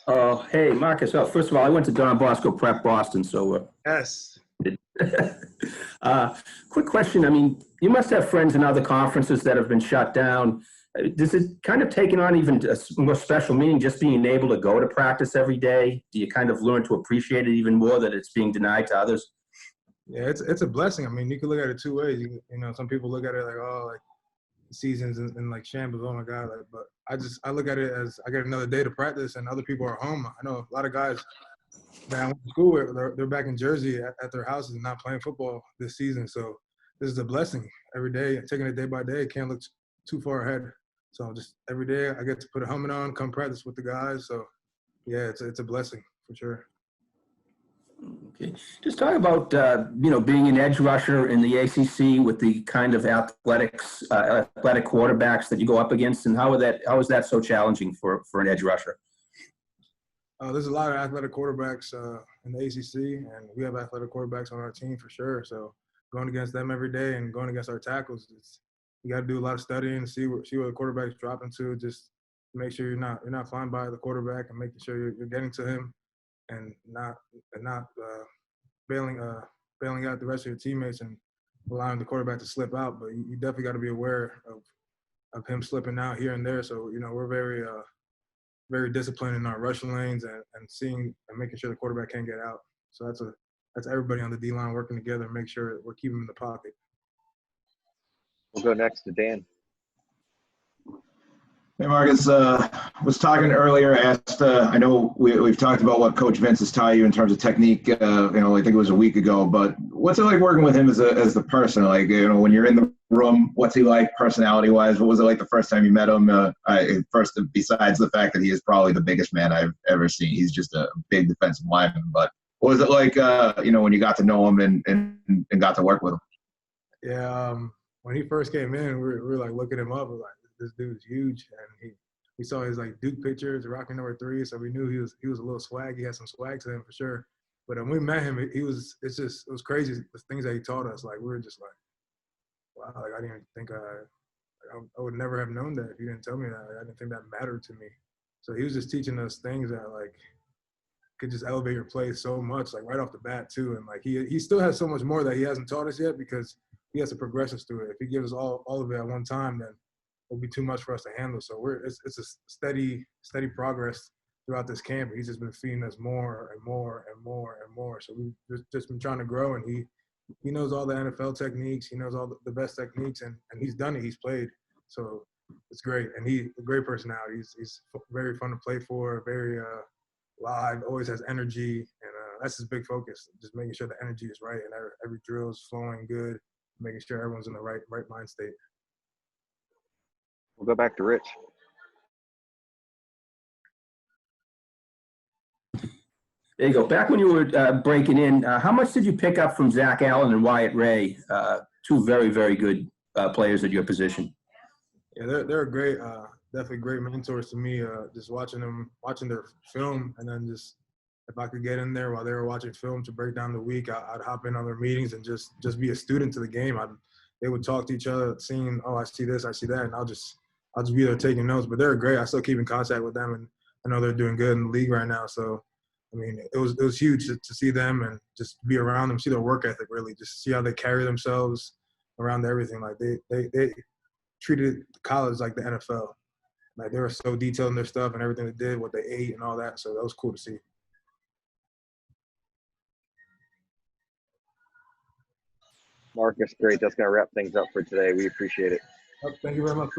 Oh, hey, Marcus. First of all, I went to Don Bosco Prep Boston, so Yes. uh, quick question. I mean, you must have friends in other conferences that have been shut down. Does it kind of taken on even a more special meaning just being able to go to practice every day? Do you kind of learn to appreciate it even more that it's being denied to others? Yeah, it's a blessing. I mean, you can look at it two ways. Some people look at it like, oh, like the season's in like shambles. Oh my God! Like, but I look at it as I get another day to practice, and other people are home. I know a lot of guys that I went to school with. They're back in Jersey at their houses and not playing football this season. So this is a blessing every day. Taking it day by day. Can't look too far ahead. So just every day I get to put a helmet on, come practice with the guys. So yeah, it's a blessing for sure. Okay. Just talk about being an edge rusher in the ACC with the kind of athletic quarterbacks that you go up against, and how is that so challenging for an edge rusher? There's a lot of athletic quarterbacks in the ACC, and we have athletic quarterbacks on our team for sure. So going against them every day and going against our tackles, you got to do a lot of studying, see where the quarterback's dropping to, just make sure you're not flying by the quarterback and making sure you're getting to him and not bailing out the rest of your teammates and allowing the quarterback to slip out. But you definitely got to be aware of him slipping out here and there. So we're very disciplined in our rushing lanes and seeing and making sure the quarterback can't get out. So that's everybody on the D line working together and make sure we're keeping him in the pocket. We'll go next to Dan. Hey, Marcus, was talking earlier, asked, I know we've talked about what Coach Vince has taught you in terms of technique, I think it was a week ago, but what's it like working with him as the person? Like, when you're in the room, what's he like personality-wise? What was it like the first time you met him? First, besides the fact that he is probably the biggest man I've ever seen. He's just a big defensive lineman, but what was it like, when you got to know him and got to work with him? Yeah, when he first came in, we were like looking him up, we're like, this dude's huge, and we saw his like Duke pictures, rocking number 3, so we knew he was a little swag. He had some swag to him for sure. But when we met him, it was crazy the things that he taught us. Like we were just like, wow, like I didn't think I would never have known that if you didn't tell me that. Like, I didn't think that mattered to me. So he was just teaching us things that like could just elevate your play so much, like right off the bat too. And like he still has so much more that he hasn't taught us yet because he has to progress us through it. If he gives us all of it at one time, then it'll be too much for us to handle. So it's a steady progress throughout this camp. He's just been feeding us more and more and more and more. So we've just been trying to grow, and he knows all the NFL techniques. He knows all the best techniques, and he's done it. He's played. So it's great. And he's a great personality. He's very fun to play for, very live, always has energy. And that's his big focus, just making sure the energy is right and every drill is flowing good, making sure everyone's in the right mind state. We'll go back to Rich. There you go. Back when you were breaking in, how much did you pick up from Zach Allen and Wyatt Ray, two very, very good players at your position? Yeah, they're great, definitely great mentors to me. Just watching their film, and then just if I could get in there while they were watching film to break down the week, I'd hop in on their meetings and just be a student to the game. They would talk to each other, seeing, oh, I see this, I see that, and I'll just be there taking notes. But they're great. I still keep in contact with them, and I know they're doing good in the league right now. So, I mean, it was huge to see them and just be around them, see their work ethic, really, just see how they carry themselves around everything. Like they treated college like the NFL. Like they were so detailed in their stuff and everything they did, what they ate and all that. So that was cool to see. Marcus, great. That's going to wrap things up for today. We appreciate it. Thank you very much.